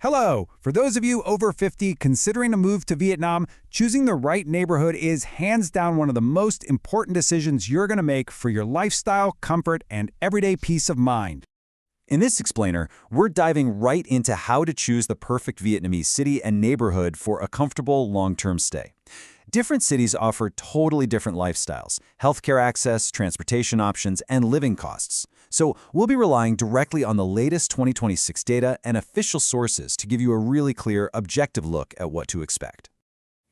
Hello! For those of you over 50 considering a move to Vietnam, choosing the right neighborhood is hands down one of the most important decisions you're going to make for your lifestyle, comfort, and everyday peace of mind. In this explainer, we're diving right into how to choose the perfect Vietnamese city and neighborhood for a comfortable long-term stay. Different cities offer totally different lifestyles, healthcare access, transportation options, and living costs. So we'll be relying directly on the latest 2026 data and official sources to give you a really clear, objective look at what to expect.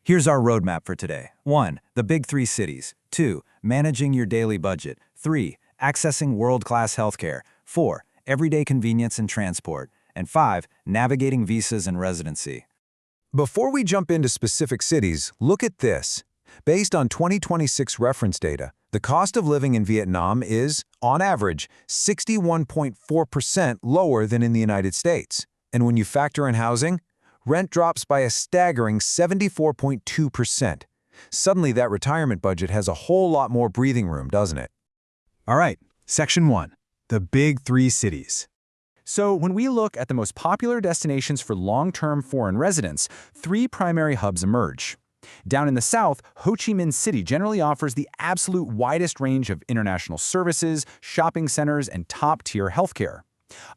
Here's our roadmap for today. 1. The big three cities. 2. Managing your daily budget. 3. Accessing world-class healthcare. 4. Everyday convenience and transport. And 5. Navigating visas and residency. Before we jump into specific cities, look at this. Based on 2026 reference data, the cost of living in Vietnam is, on average, 61.4% lower than in the United States. And when you factor in housing, rent drops by a staggering 74.2%. Suddenly, that retirement budget has a whole lot more breathing room, doesn't it? All right, Section 1. The Big Three Cities. So when we look at the most popular destinations for long-term foreign residents, three primary hubs emerge. Down in the south, Ho Chi Minh City generally offers the absolute widest range of international services, shopping centers, and top-tier healthcare.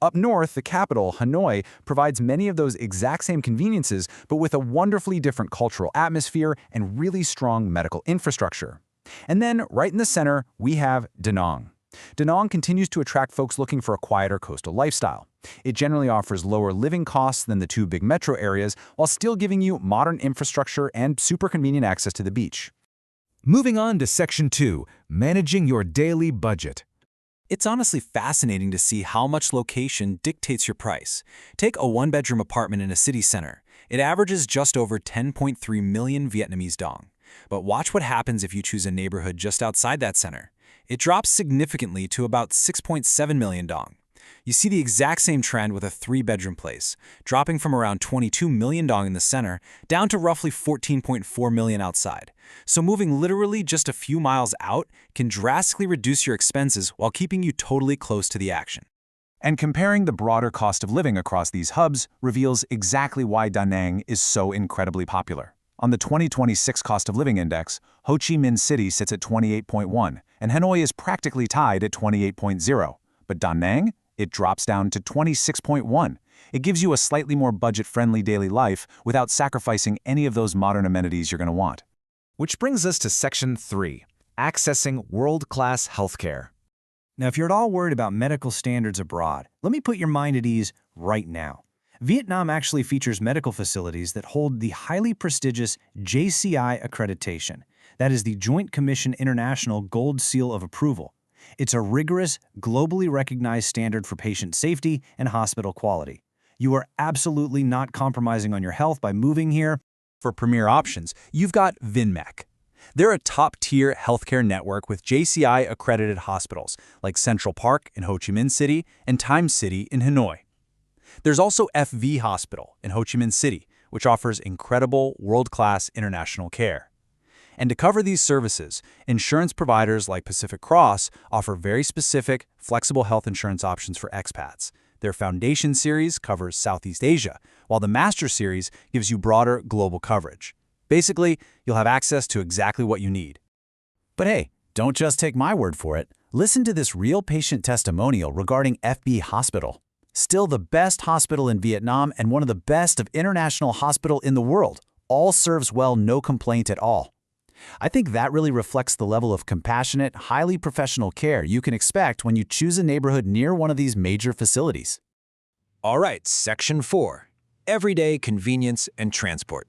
Up north, the capital, Hanoi, provides many of those exact same conveniences, but with a wonderfully different cultural atmosphere and really strong medical infrastructure. And then, right in the center, we have Da Nang. Da Nang continues to attract folks looking for a quieter coastal lifestyle. It generally offers lower living costs than the two big metro areas, while still giving you modern infrastructure and super convenient access to the beach. Moving on to Section 2, Managing Your Daily Budget. It's honestly fascinating to see how much location dictates your price. Take a one-bedroom apartment in a city center. It averages just over 10.3 million Vietnamese dong. But watch what happens if you choose a neighborhood just outside that center. It drops significantly to about 6.7 million dong. You see the exact same trend with a three-bedroom place, dropping from around 22 million dong in the center down to roughly 14.4 million outside. So moving literally just a few miles out can drastically reduce your expenses while keeping you totally close to the action. And comparing the broader cost of living across these hubs reveals exactly why Da Nang is so incredibly popular. On the 2026 Cost of Living Index, Ho Chi Minh City sits at 28.1, and Hanoi is practically tied at 28.0. But Da Nang? It drops down to 26.1. It gives you a slightly more budget-friendly daily life without sacrificing any of those modern amenities you're going to want. Which brings us to Section 3, Accessing World-Class Healthcare. Now, if you're at all worried about medical standards abroad, let me put your mind at ease right now. Vietnam actually features medical facilities that hold the highly prestigious JCI accreditation. That is the Joint Commission International Gold Seal of Approval. It's a rigorous, globally recognized standard for patient safety and hospital quality. You are absolutely not compromising on your health by moving here. For premier options, you've got Vinmec. They're a top-tier healthcare network with JCI-accredited hospitals like Central Park in Ho Chi Minh City and Time City in Hanoi. There's also FV Hospital in Ho Chi Minh City, which offers incredible world-class international care. And to cover these services, insurance providers like Pacific Cross offer very specific, flexible health insurance options for expats. Their Foundation Series covers Southeast Asia, while the Master Series gives you broader global coverage. Basically, you'll have access to exactly what you need. But hey, don't just take my word for it. Listen to this real patient testimonial regarding FB Hospital. Still the best hospital in Vietnam and one of the best of international hospital in the world. All serves well, no complaint at all. I think that really reflects the level of compassionate, highly professional care you can expect when you choose a neighborhood near one of these major facilities. All right, Section 4, Everyday Convenience and Transport.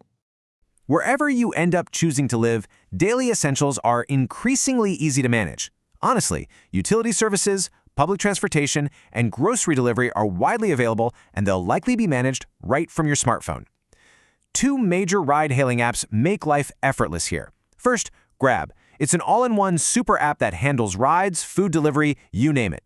Wherever you end up choosing to live, daily essentials are increasingly easy to manage. Honestly, utility services, public transportation, and grocery delivery are widely available, and they'll likely be managed right from your smartphone. Two major ride-hailing apps make life effortless here. First, Grab. It's an all-in-one super app that handles rides, food delivery, you name it.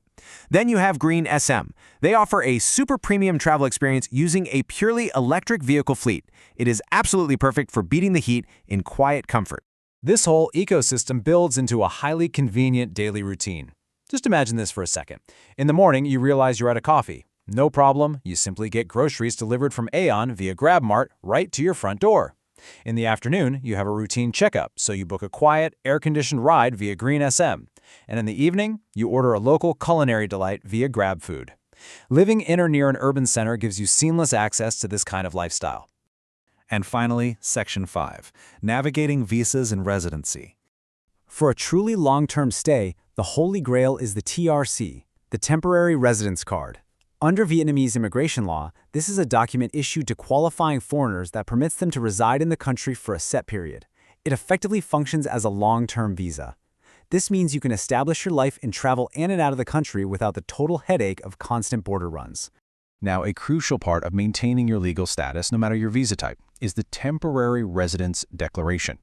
Then you have Green SM. They offer a super premium travel experience using a purely electric vehicle fleet. It is absolutely perfect for beating the heat in quiet comfort. This whole ecosystem builds into a highly convenient daily routine. Just imagine this for a second. In the morning, you realize you're out of coffee. No problem, you simply get groceries delivered from Aeon via GrabMart right to your front door. In the afternoon, you have a routine checkup, so you book a quiet, air-conditioned ride via Green SM. And in the evening, you order a local culinary delight via GrabFood. Living in or near an urban center gives you seamless access to this kind of lifestyle. And finally, Section 5, navigating visas and residency. For a truly long-term stay, the holy grail is the TRC, the Temporary Residence Card. Under Vietnamese immigration law, this is a document issued to qualifying foreigners that permits them to reside in the country for a set period. It effectively functions as a long-term visa. This means you can establish your life and travel in and out of the country without the total headache of constant border runs. Now, a crucial part of maintaining your legal status, no matter your visa type, is the Temporary Residence Declaration.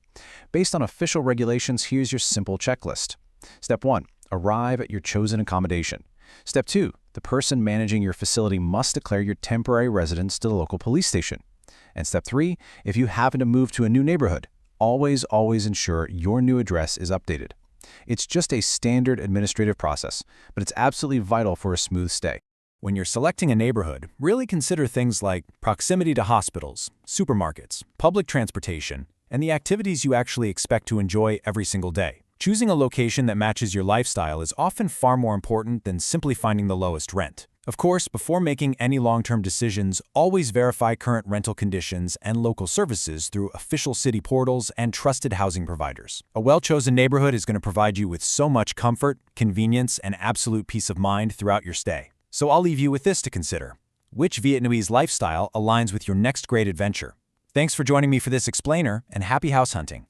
Based on official regulations, here's your simple checklist. Step 1. Arrive at your chosen accommodation. Step 2. The person managing your facility must declare your temporary residence to the local police station. And Step 3. If you happen to move to a new neighborhood, always ensure your new address is updated. It's just a standard administrative process, but it's absolutely vital for a smooth stay. When you're selecting a neighborhood, really consider things like proximity to hospitals, supermarkets, public transportation, and the activities you actually expect to enjoy every single day. Choosing a location that matches your lifestyle is often far more important than simply finding the lowest rent. Of course, before making any long-term decisions, always verify current rental conditions and local services through official city portals and trusted housing providers. A well-chosen neighborhood is going to provide you with so much comfort, convenience, and absolute peace of mind throughout your stay. So I'll leave you with this to consider. Which Vietnamese lifestyle aligns with your next great adventure? Thanks for joining me for this explainer, and happy house hunting.